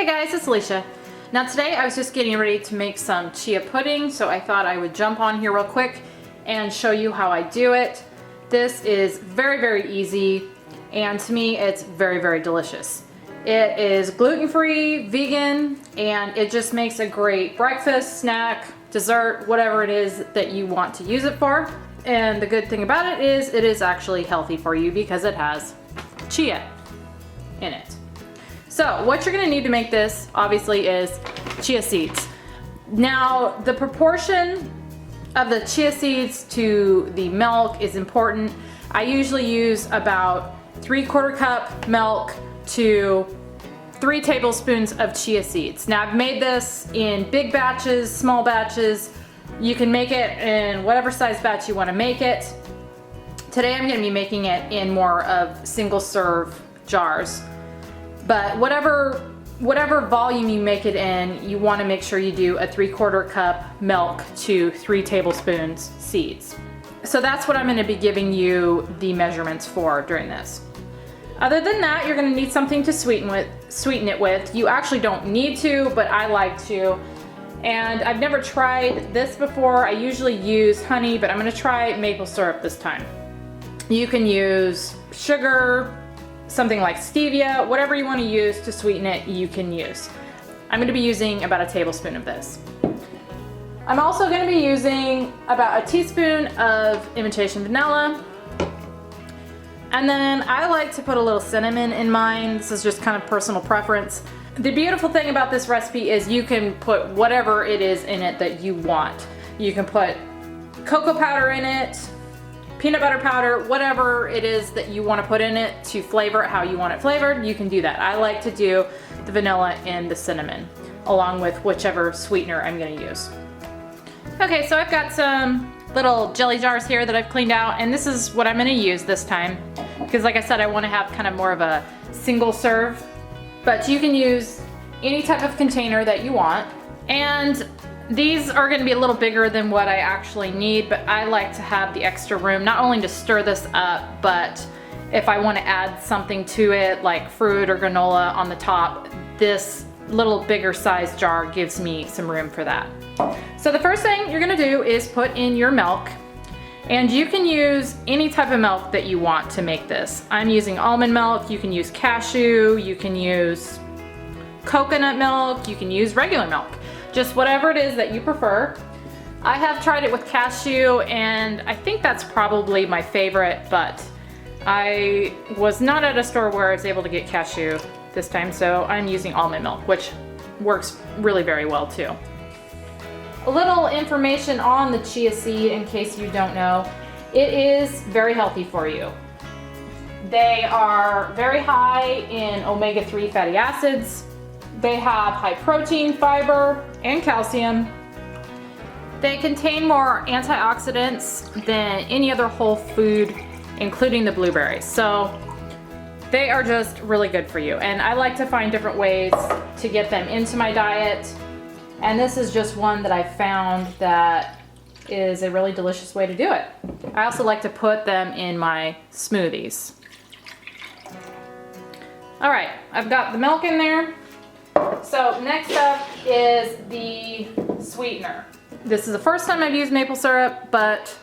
Hey guys, it's Alicia. Now today I was just getting ready to make some chia pudding, so I thought I would jump on here real quick and show you how I do it. This is very easy, and to me it's very delicious. It is gluten-free, vegan, and it just makes a great breakfast, snack, dessert, whatever it is that you want to use it for. And the good thing about it is actually healthy for you because it has chia in it. So what you're gonna need to make this, obviously, is chia seeds. Now, the proportion of the chia seeds to the milk is important. I usually use about 3/4 cup milk to 3 tablespoons of chia seeds. Now, I've made this in big batches, small batches. You can make it in whatever size batch you wanna make it. Today, I'm gonna be making it in more of single serve jars. But whatever volume you make it in, you want to make sure you do a 3/4 cup milk to 3 tablespoons seeds. So that's what I'm going to be giving you the measurements for during this. Other than that, you're going to need something to sweeten it with. You actually don't need to, but I like to. And I've never tried this before. I usually use honey, but I'm going to try maple syrup this time. You can use sugar, something like stevia, whatever you want to use to sweeten it, you can use. I'm going to be using about a tablespoon of this. I'm also going to be using about a teaspoon of imitation vanilla. And then I like to put a little cinnamon in mine. This is just kind of personal preference. The beautiful thing about this recipe is you can put whatever it is in it that you want. You can put cocoa powder in it, peanut butter powder, whatever it is that you want to put in it to flavor it how you want it flavored, you can do that. I like to do the vanilla and the cinnamon along with whichever sweetener I'm going to use. Okay, so I've got some little jelly jars here that I've cleaned out, and this is what I'm going to use this time because, like I said, I want to have kind of more of a single serve, but you can use any type of container that you want. And these are going to be a little bigger than what I actually need, but I like to have the extra room, not only to stir this up, but if I want to add something to it, like fruit or granola on the top, this little bigger size jar gives me some room for that. So the first thing you're going to do is put in your milk, and you can use any type of milk that you want to make this. I'm using almond milk, you can use cashew, you can use coconut milk, you can use regular milk. Just whatever it is that you prefer. I have tried it with cashew, and I think that's probably my favorite, but I was not at a store where I was able to get cashew this time, so I'm using almond milk, which works really very well too. A little information on the chia seed in case you don't know. It is very healthy for you. They are very high in omega-3 fatty acids. They have high protein, fiber, and calcium. They contain more antioxidants than any other whole food, including the blueberries. So they are just really good for you. And I like to find different ways to get them into my diet. And this is just one that I found that is a really delicious way to do it. I also like to put them in my smoothies. All right, I've got the milk in there. So next up is the sweetener. This is the first time I've used maple syrup, but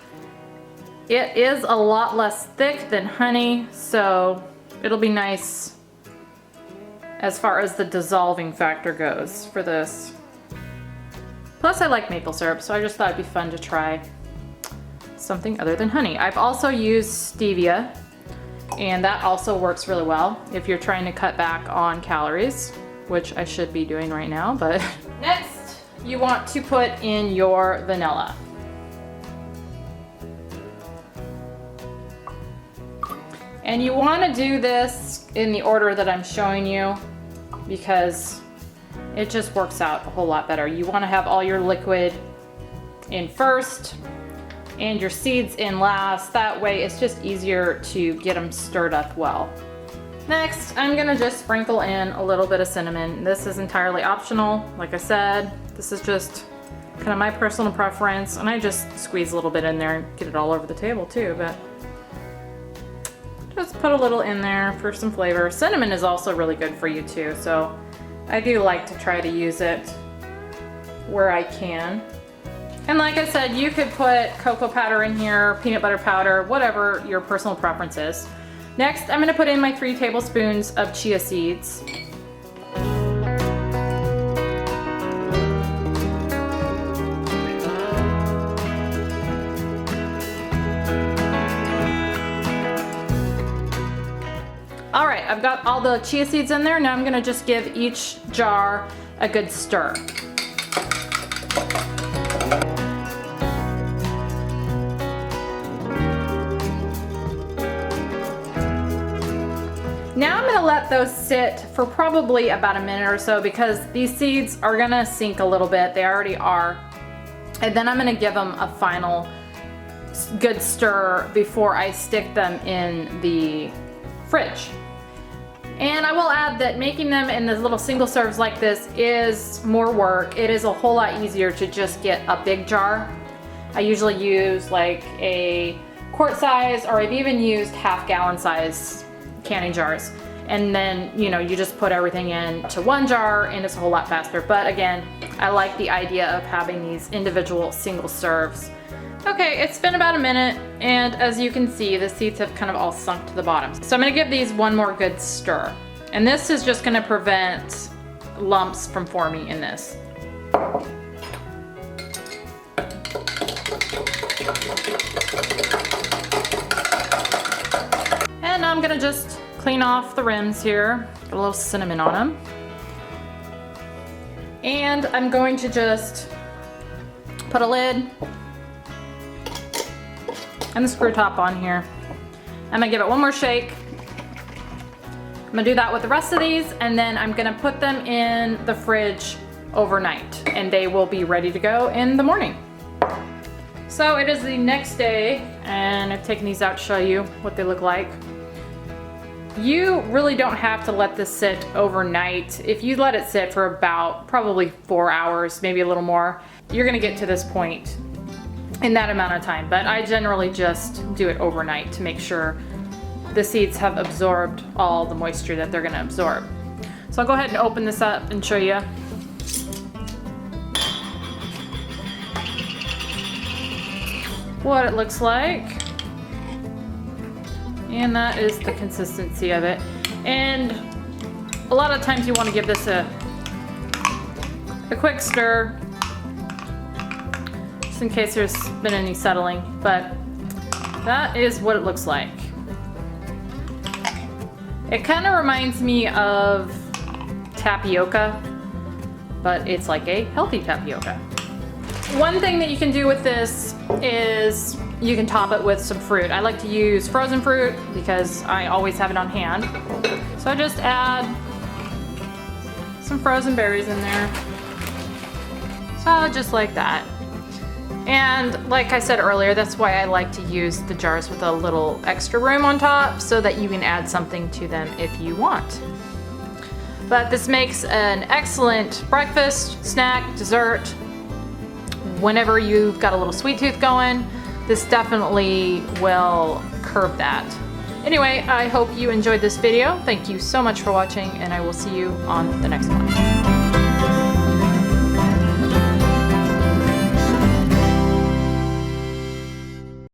it is a lot less thick than honey, so it'll be nice as far as the dissolving factor goes for this. Plus I like maple syrup, so I just thought it'd be fun to try something other than honey. I've also used stevia, and that also works really well if you're trying to cut back on calories, which I should be doing right now, but. Next, you want to put in your vanilla. And you want to do this in the order that I'm showing you because it just works out a whole lot better. You want to have all your liquid in first and your seeds in last. That way it's just easier to get them stirred up well. Next, I'm gonna just sprinkle in a little bit of cinnamon. This is entirely optional. Like I said, this is just kind of my personal preference, and I just squeeze a little bit in there and get it all over the table too, but just put a little in there for some flavor. Cinnamon is also really good for you too, so I do like to try to use it where I can. And like I said, you could put cocoa powder in here, peanut butter powder, whatever your personal preference is. Next, I'm gonna put in my 3 tablespoons of chia seeds. All right, I've got all the chia seeds in there. Now I'm gonna just give each jar a good stir. Now I'm gonna let those sit for probably about a minute or so because these seeds are gonna sink a little bit. They already are. And then I'm gonna give them a final good stir before I stick them in the fridge. And I will add that making them in the little single serves like this is more work. It is a whole lot easier to just get a big jar. I usually use like a quart size, or I've even used half-gallon size canning jars. And then, you know, you just put everything into one jar and it's a whole lot faster. But again, I like the idea of having these individual single serves. Okay, it's been about a minute, and as you can see, the seeds have kind of all sunk to the bottom. So I'm gonna give these one more good stir. And this is just gonna prevent lumps from forming in this. And I'm gonna just clean off the rims here, put a little cinnamon on them. And I'm going to just put a lid and the screw top on here. I'm gonna give it one more shake. I'm gonna do that with the rest of these, and then I'm gonna put them in the fridge overnight, and they will be ready to go in the morning. So it is the next day, and I've taken these out to show you what they look like. You really don't have to let this sit overnight. If you let it sit for about probably 4 hours, maybe a little more, you're gonna get to this point in that amount of time. But I generally just do it overnight to make sure the seeds have absorbed all the moisture that they're gonna absorb. So I'll go ahead and open this up and show you. What it looks like. And that is the consistency of it. And a lot of times you want to give this a quick stir, just in case there's been any settling, but that is what it looks like. It kind of reminds me of tapioca, but it's like a healthy tapioca. One thing that you can do with this is you can top it with some fruit. I like to use frozen fruit because I always have it on hand. So I just add some frozen berries in there. So just like that. And like I said earlier, that's why I like to use the jars with a little extra room on top so that you can add something to them if you want. But this makes an excellent breakfast, snack, dessert. Whenever you've got a little sweet tooth going, this definitely will curb that. Anyway, I hope you enjoyed this video. Thank you so much for watching, and I will see you on the next one.